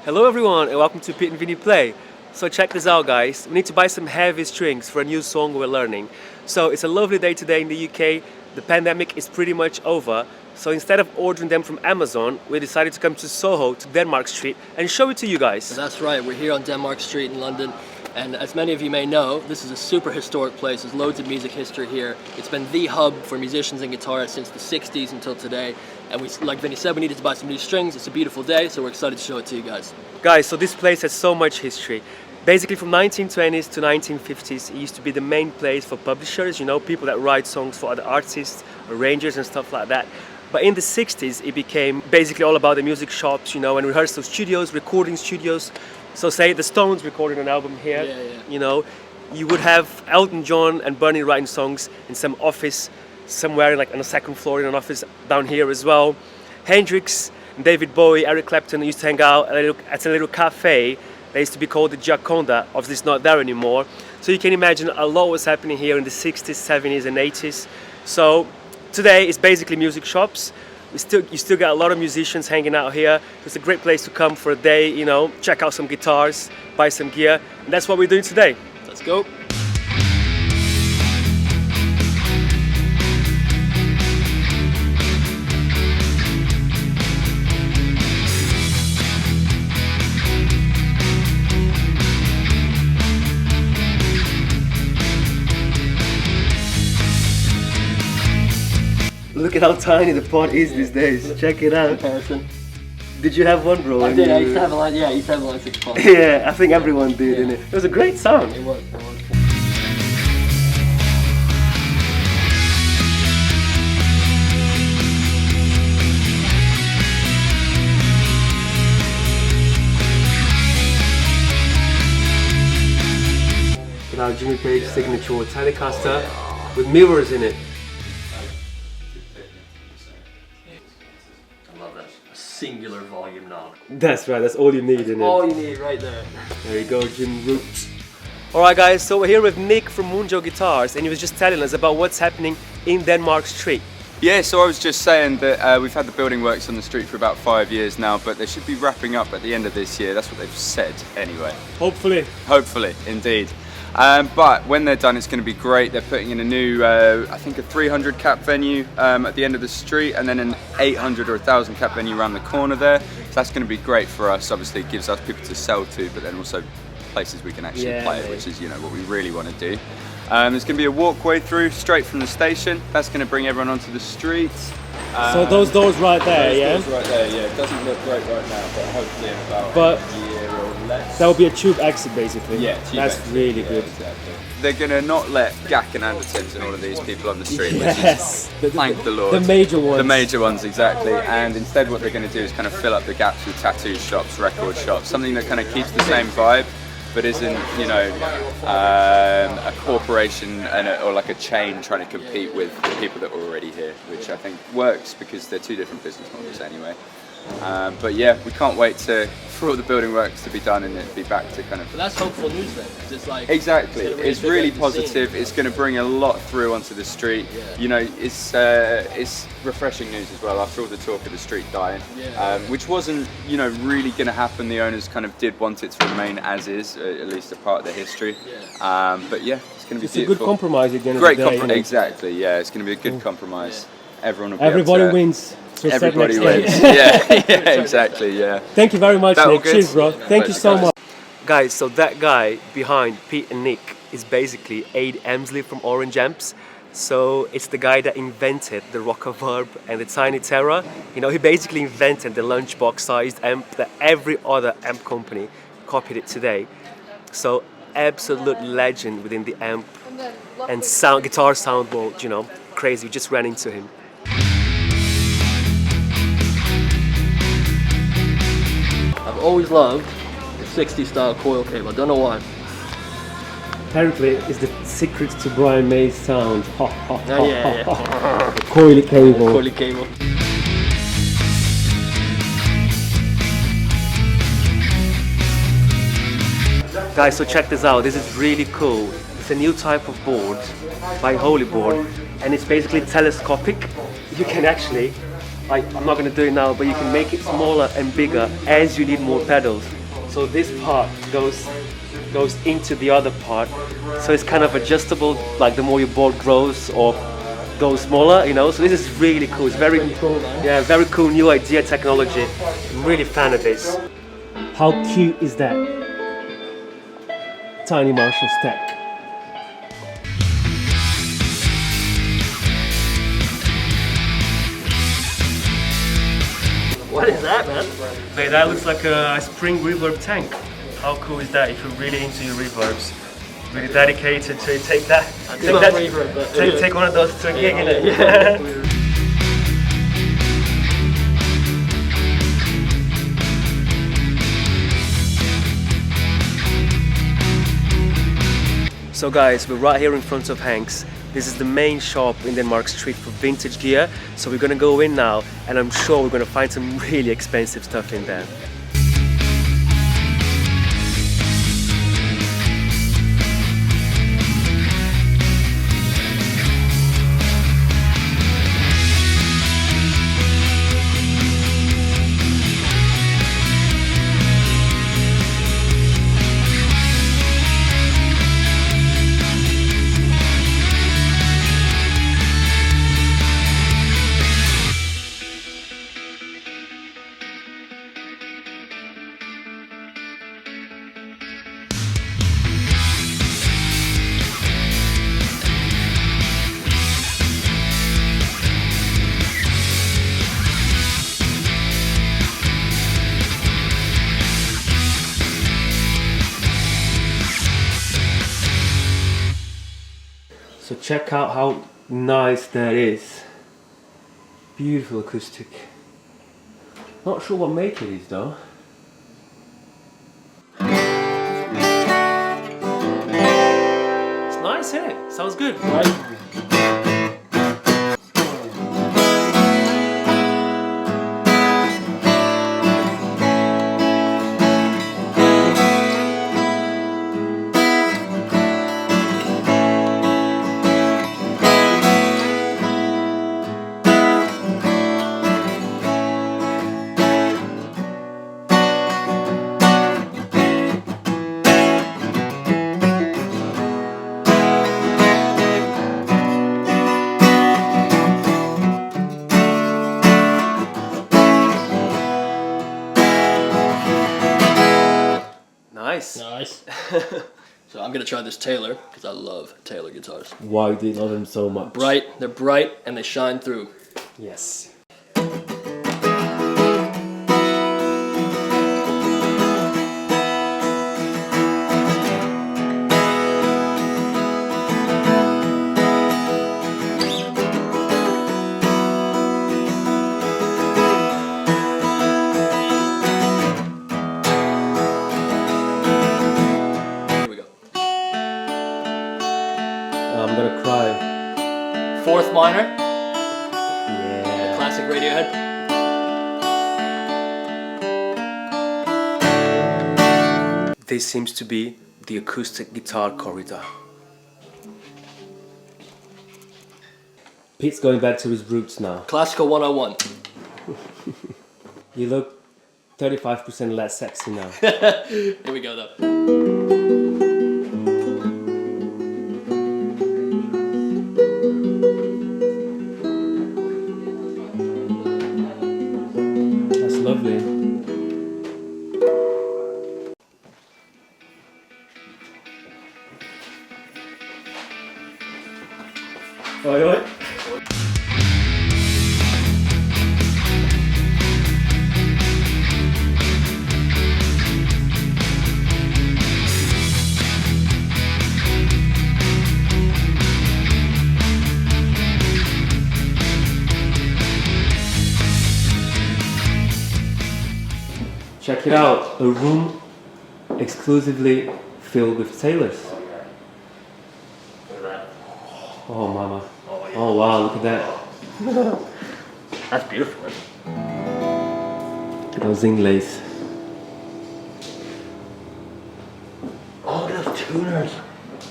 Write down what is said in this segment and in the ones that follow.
Hello everyone and welcome to Pete and Vinnie Play. So check this out guys, we need to buy some heavy strings for a new song we're learning. So it's a lovely day today in the UK, the pandemic is pretty much over. So instead of ordering them from Amazon, we decided to come to Soho, to Denmark Street and show it to you guys. That's right, we're here on Denmark Street in London. And as many of you may know, this is a super historic place. There's loads of music history here. It's been the hub for musicians and guitarists since the 60s until today. And like Vinny said, we needed to buy some new strings. It's a beautiful day, so we're excited to show it to you guys. Guys, so this place has so much history. Basically from 1920s to 1950s, it used to be the main place for publishers, you know, people that write songs for other artists, arrangers and stuff like that. But in the 60s, it became basically all about the music shops, you know, and rehearsal studios, recording studios. So say the Stones recorded an album here, you know, you would have Elton John and Bernie writing songs in some office somewhere like on the second floor in an office down here as well. Hendrix, David Bowie, Eric Clapton used to hang out at a little cafe that used to be called the Gioconda. Obviously it's not there anymore. So you can imagine a lot was happening here in the 60s, 70s and 80s. So today it's basically music shops. You still got a lot of musicians hanging out here. It's a great place to come for a day, you know, check out some guitars, buy some gear. And that's what we're doing today. Let's go. Look at how tiny the pot is these days. Check it out. Comparison. Did you have one, bro? I did. I used to have a line. Yeah, I used to have a line 6 pots. Yeah, I think everyone did, didn't it? It was a great sound. It was. Now Jimmy Page signature Telecaster with mirrors in it. I love that. Singular volume knob. That's right, that's all you need in it. All you need right there. There you go, Jim Roots. Alright guys, so we're here with Nick from Munjo Guitars and he was just telling us about what's happening in Denmark Street. Yeah, so I was just saying that we've had the building works on the street for about 5 years now, but they should be wrapping up at the end of this year. That's what they've said anyway. Hopefully. Hopefully, indeed. But when they're done, it's going to be great. They're putting in a new, I think a 300 cap venue at the end of the street, and then an 800 or 1,000 cap venue around the corner there. So that's going to be great for us. Obviously, it gives us people to sell to, but then also places we can actually play it, which is, you know, what we really want to do. There's going to be a walkway through straight from the station. That's going to bring everyone onto the streets. So those doors right there, those doors right there, yeah. It doesn't look great right now, but hopefully in about a year or less. That will be a tube exit basically. Yeah, that's exit, really good. Exactly. They're going to not let Gak and Andertons and all of these people on the street, Yes, which is, thank the Lord. The major ones. The major ones, exactly. And instead what they're going to do is kind of fill up the gaps with tattoo shops, record shops, something that kind of keeps the same vibe, but isn't, you know, a corporation or like a chain trying to compete with the people that are already here, which I think works because they're two different business models anyway. But yeah, we can't wait for all the building works to be done and it be back to kind of... But that's hopeful news then. It's like exactly. It's really positive. It's going to bring a lot through onto the street. Yeah. You know, it's refreshing news as well after all the talk of the street dying, which wasn't, you know, really going to happen. The owners kind of did want it to remain as is, at least a part of the history. But yeah, it's going to be it's beautiful. a good compromise at the end of Great the day. compromise. Exactly. Yeah, it's going to be a good compromise. Everyone will be Everybody able to, wins. So Everybody set next wins. time. Yeah, exactly. Yeah. Thank you very much, That all Nick. good? Cheers, bro. Thank you so guys. much. Guys, so that guy behind Pete and Nick is basically Aid Emsley from Orange Amps. So it's the guy that invented the rocker verb and the tiny terror. You know, he basically invented the lunchbox sized amp that every other amp company copied it today. So absolute legend within the amp and guitar sound world, you know, crazy. We just ran into him. I've always loved the 60s style coil cable. I don't know why. Apparently, it's the secret to Brian May's sound. Yeah. Coily cable. Coily cable. Guys, so check this out. This is really cool. It's a new type of board by Holy Board, and it's basically telescopic. You can actually like, I'm not going to do it now, but you can make it smaller and bigger as you need more pedals. So this part goes into the other part, so it's kind of adjustable, like the more your board grows or goes smaller, you know. So this is really cool. It's very cool, man. yeah, very cool new idea technology. I'm really fan of this. How cute is that? Tiny Marshall stack. What is that, man? Mate, that looks like a spring reverb tank. How cool is that if you're really into your reverbs? Really dedicated to it. Take that. Take that reverb, but Take one of those to a gig, innit? Yeah. So guys, we're right here in front of Hank's. This is the main shop in Denmark Street for vintage gear. So we're gonna go in now, and I'm sure we're gonna find some really expensive stuff in there. So check out how nice that is. Beautiful acoustic. Not sure what make it is though. It's nice, isn't it? Sounds good, right? Nice. Nice. So I'm gonna try this Taylor because I love Taylor guitars. Why do you love them so much? They're bright and they shine through. Yes. I'm gonna cry. Fourth minor, Yeah. classic Radiohead. This seems to be the acoustic guitar corridor. Pete's going back to his roots now. Classical 101. You look 35% less sexy now. Here we go though. That's lovely. Oi, oi. Check it out, a room exclusively filled with Taylors. Look at that. Oh mama. Oh, yeah. Oh wow, look at that. That's beautiful, man. Look at those inlays. Oh, look at those tuners.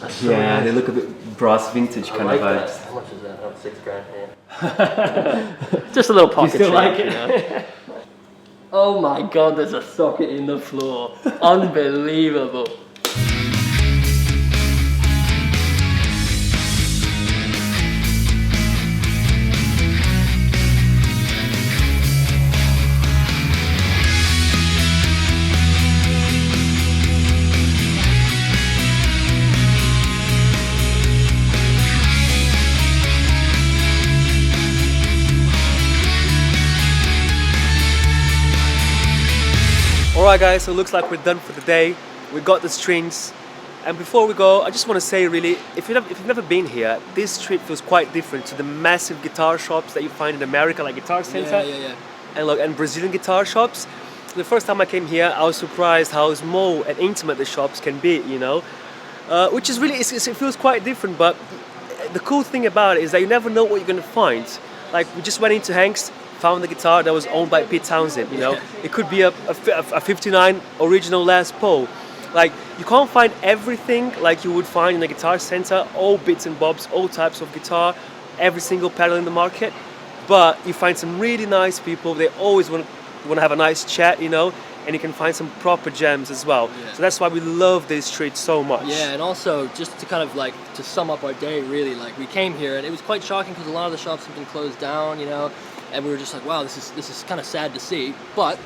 That's so Yeah, nice. they look a bit brass vintage I kind like of that. vibes. How much is that? Oh, $6 grand. Yeah. Just a little pocket still change, like it? you know? Oh my god, there's a socket in the floor. Unbelievable. Alright guys, so it looks like we're done for the day. We got the strings. And before we go, I just want to say really, if you've never been here, this street feels quite different to the massive guitar shops that you find in America, like Guitar Center. Yeah. And Brazilian guitar shops. The first time I came here, I was surprised how small and intimate the shops can be, you know. Which is really, it feels quite different, but the cool thing about it is that you never know what you're going to find. Like, we just went into Hank's, found the guitar that was owned by Pete Townsend, you know. Yeah. It could be a 59 original Les Paul. Like, you can't find everything like you would find in a Guitar Center, all bits and bobs, all types of guitar, every single pedal in the market. But you find some really nice people, they always want to have a nice chat, you know, and you can find some proper gems as well. Yeah. So that's why we love this street so much. Yeah, and also just to kind of like to sum up our day, really, like we came here and it was quite shocking because a lot of the shops have been closed down, you know, and we were just like, wow, this is kind of sad to see, but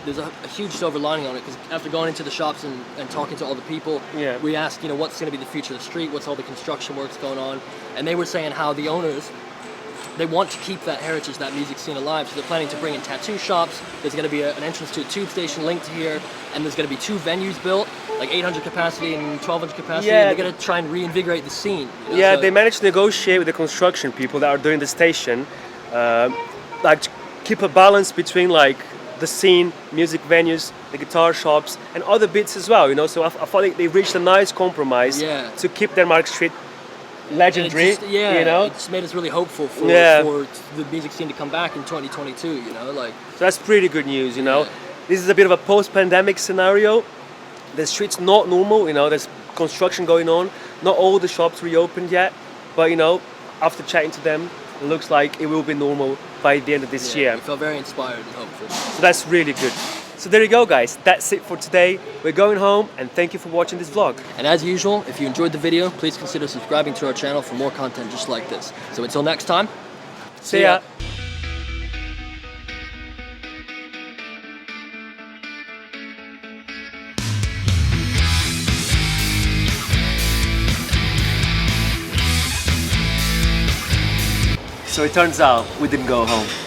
there's a huge silver lining on it because after going into the shops and talking to all the people, Yeah. we asked, you know, what's going to be the future of the street, what's all the construction works going on, and they were saying how the owners, they want to keep that heritage, that music scene alive, so they're planning to bring in tattoo shops. There's going to be an entrance to a tube station linked here, and there's going to be 2 venues built, like 800 capacity and 1200 capacity, Yeah. and they're going to try and reinvigorate the scene. You know, Yeah, so- they managed to negotiate with the construction people that are doing the station, like to keep a balance between like the scene, music venues, the guitar shops, and other bits as well. You know, so I thought they reached a nice compromise Yeah. to keep Denmark Street and it legendary. just, yeah, you know, it just made us really hopeful for, Yeah. for the music scene to come back in 2022, you know, like, so that's pretty good news. You know, Yeah. this is a bit of a post-pandemic scenario. The street's not normal. You know, there's construction going on. Not all the shops reopened yet, but you know, after chatting to them, it looks like it will be normal by the end of this yeah, year. we felt very inspired and hopeful. So that's really good. So there you go guys, that's it for today. We're going home and thank you for watching this vlog. And as usual, if you enjoyed the video, please consider subscribing to our channel for more content just like this. So until next time, See ya. So it turns out we didn't go home.